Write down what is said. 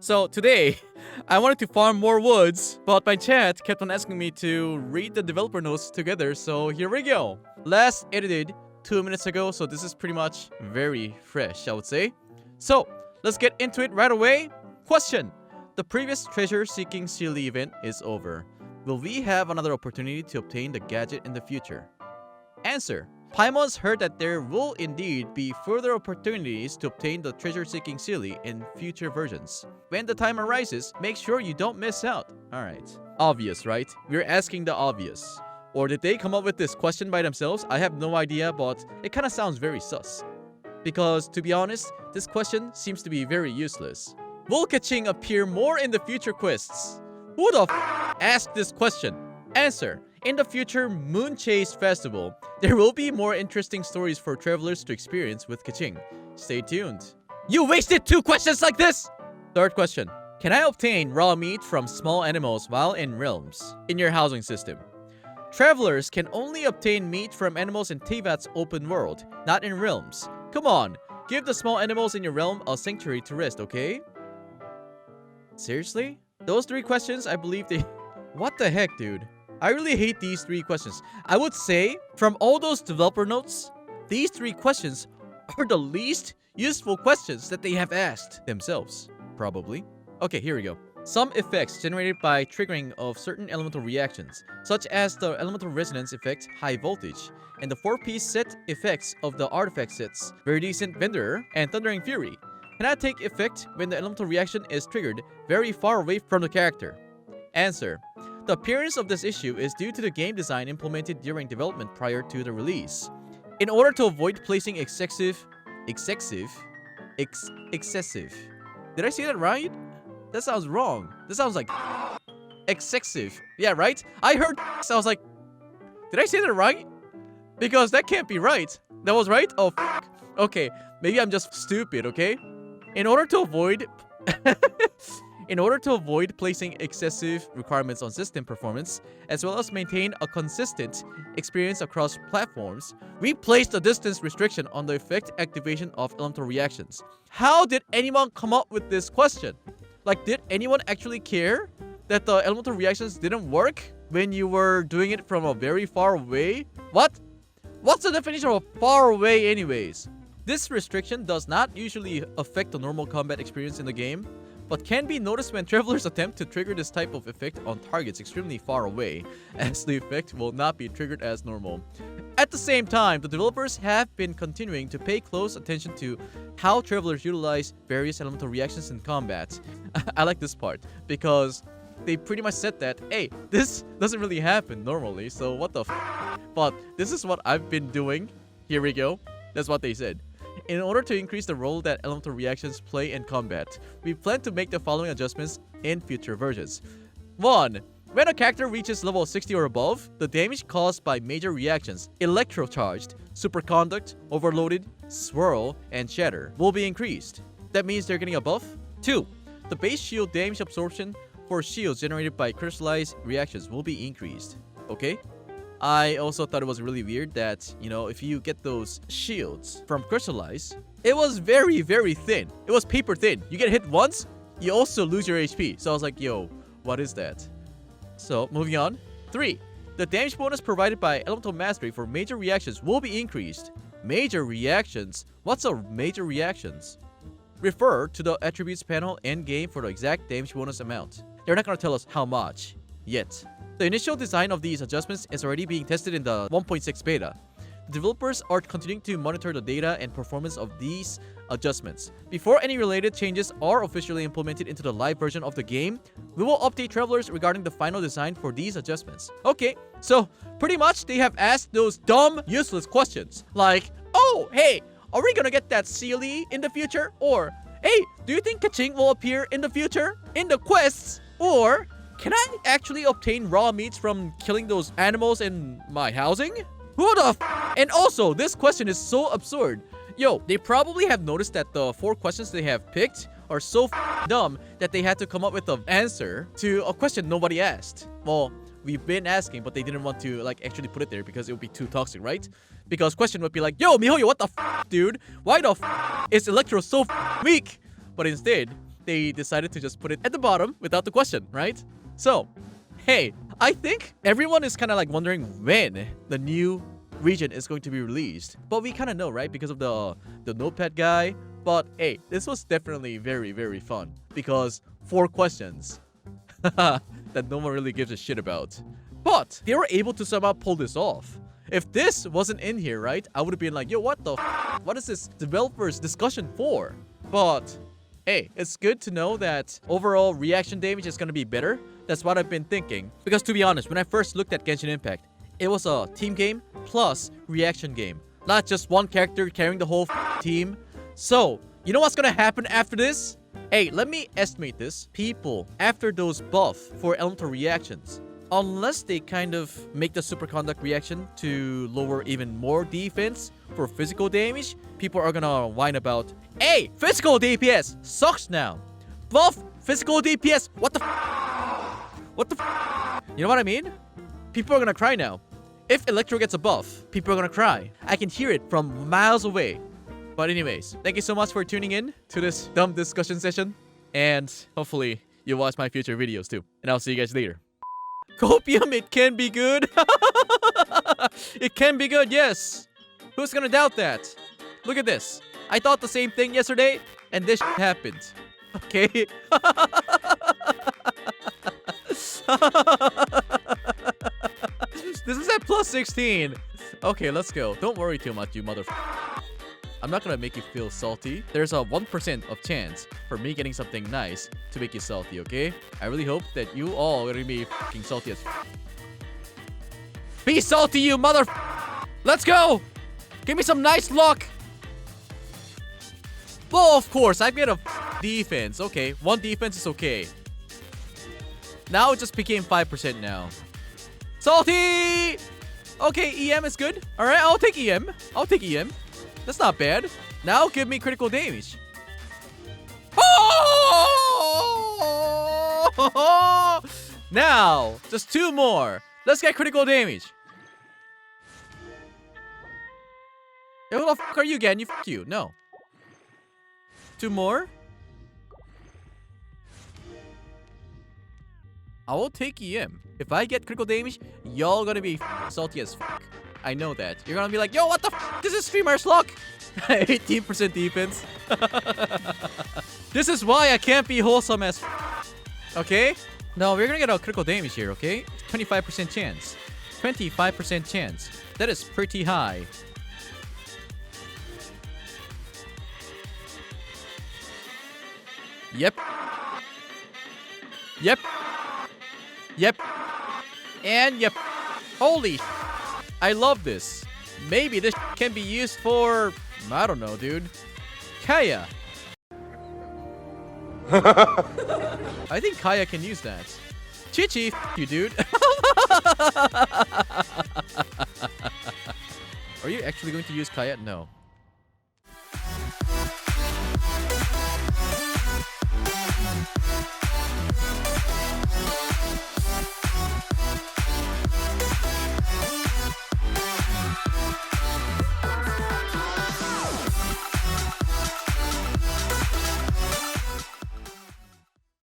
So today, I wanted to farm more woods, but my chat kept on asking me to read the developer notes together, so here we go. Last edited 2 minutes ago, so this is pretty much very fresh, I would say. So, let's get into it right away. Question. The previous treasure-seeking Sealy event is over. Will we have another opportunity to obtain the gadget in the future? Answer. Paimons heard that there will indeed be further opportunities to obtain the treasure-seeking Sealy in future versions. When the time arises, make sure you don't miss out. Alright. Obvious, right? We're asking the obvious. Or did they come up with this question by themselves? I have no idea, but it kinda sounds very sus. Because, to be honest, this question seems to be very useless. Will Kaching appear more in the future quests? Who the asked this question? Answer. In the future Moon Chase Festival, there will be more interesting stories for travelers to experience with Kaching. Stay tuned. You wasted 2 questions like this! Third question. Can I obtain raw meat from small animals while in realms? In your housing system. Travelers can only obtain meat from animals in Tevat's open world, not in realms. Come on, give the small animals in your realm a sanctuary to rest, okay? Seriously? Those 3 questions, I believe they... What the heck, dude? I really hate these 3 questions. I would say, from all those developer notes, these 3 questions are the least useful questions that they have asked themselves. Probably. Okay, here we go. Some effects generated by triggering of certain elemental reactions, such as the elemental resonance effect high voltage, and the 4-piece set effects of the artifact sets, Very Decent Vendor and Thundering Fury, cannot take effect when the elemental reaction is triggered very far away from the character. Answer. The appearance of this issue is due to the game design implemented during development prior to the release. In order to avoid placing excessive... Did I say that right? That sounds wrong. That sounds like... Excessive. Yeah, right? I heard... So I was like... Did I say that right? Because that can't be right. That was right? Oh, okay. Maybe I'm just stupid, okay? In order to avoid... In order to avoid placing excessive requirements on system performance, as well as maintain a consistent experience across platforms, we placed a distance restriction on the effect activation of elemental reactions. How did anyone come up with this question? Like, did anyone actually care that the elemental reactions didn't work when you were doing it from a very far away? What? What's the definition of far away anyways? This restriction does not usually affect the normal combat experience in the game, but can be noticed when travelers attempt to trigger this type of effect on targets extremely far away, as the effect will not be triggered as normal. At the same time, the developers have been continuing to pay close attention to how travelers utilize various elemental reactions in combat. I like this part, because they pretty much said that, hey, this doesn't really happen normally, so what the f***? But this is what I've been doing. Here we go. That's what they said. In order to increase the role that elemental reactions play in combat, we plan to make the following adjustments in future versions. 1. When a character reaches level 60 or above, the damage caused by major reactions, electrocharged, superconduct, overloaded, swirl, and shatter, will be increased. That means they're getting a buff. 2. The base shield damage absorption for shields generated by crystallized reactions will be increased. Okay? I also thought it was really weird that, you know, if you get those shields from crystallize, it was very, very thin. It was paper thin. You get hit once, you also lose your HP. So I was like, yo, what is that? So, moving on. 3. The damage bonus provided by Elemental Mastery for major reactions will be increased. Major reactions? What's a major reactions? Refer to the attributes panel in-game for the exact damage bonus amount. They're not going to tell us how much yet. The initial design of these adjustments is already being tested in the 1.6 beta. The developers are continuing to monitor the data and performance of these adjustments. Before any related changes are officially implemented into the live version of the game, we will update travelers regarding the final design for these adjustments. Okay, so pretty much they have asked those dumb, useless questions. Like, oh, hey, are we gonna get that Sealy in the future? Or, hey, do you think Kaching will appear in the future? In the quests? Or... can I actually obtain raw meats from killing those animals in my housing? Who the f? And also, this question is so absurd. Yo, they probably have noticed that the 4 questions they have picked are so dumb that they had to come up with an answer to a question nobody asked. Well, we've been asking, but they didn't want to like actually put it there because it would be too toxic, right? Because question would be like, yo, Mihoyo, what the f, dude? Why the f is Electro so weak? But instead, they decided to just put it at the bottom without the question, right? So, hey, I think everyone is kind of like wondering when the new region is going to be released. But we kind of know, right? Because of the notepad guy. But hey, this was definitely very, very fun. Because 4 questions that no one really gives a shit about. But they were able to somehow pull this off. If this wasn't in here, right? I would have been like, yo, what the what is this developers discussion for? But hey, it's good to know that overall reaction damage is going to be better. That's what I've been thinking. Because to be honest, when I first looked at Genshin Impact, it was a team game plus reaction game. Not just one character carrying the whole team. So, you know what's going to happen after this? Hey, let me estimate this. People, after those buff for elemental reactions, unless they kind of make the superconduct reaction to lower even more defense for physical damage, people are gonna whine about, hey, physical DPS sucks now. Buff physical DPS. What the What the You know what I mean? People are gonna cry now. If Electro gets a buff, people are gonna cry. I can hear it from miles away. But anyways, thank you so much for tuning in to this dumb discussion session. And hopefully you'll watch my future videos too. And I'll see you guys later. Copium, it can be good. It can be good, yes. Who's gonna doubt that? Look at this. I thought the same thing yesterday, and this happened. Okay? This is at plus 16. Okay, let's go. Don't worry too much, you motherfucker. I'm not gonna make you feel salty. There's a 1% of chance for me getting something nice to make you salty, okay? I really hope that you all are gonna be fucking salty as Be salty, you mother. Let's go! Give me some nice luck! Well, of course, I get a defense. Okay, 1 defense is okay. Now it just became 5% now. Salty! Okay, EM is good. Alright, I'll take EM. I'll take EM. That's not bad. Now give me critical damage. Oh! Now, just 2 more. Let's get critical damage. Yo, who the fuck are you again? You fuck you. No. 2 more. I will take EM. If I get critical damage, y'all gonna be salty as fuck. I know that. You're gonna be like, yo, what the f? This is streamer's luck. 18% defense. This is why I can't be wholesome as f. Okay? No, we're gonna get a critical damage here, okay? 25% chance. 25% chance. That is pretty high. Yep. Yep. Yep. And yep. Holy I love this. Maybe this can be used for, I don't know, dude. Kaya. I think Kaya can use that. Chichi, you dude. Are you actually going to use Kaya? No.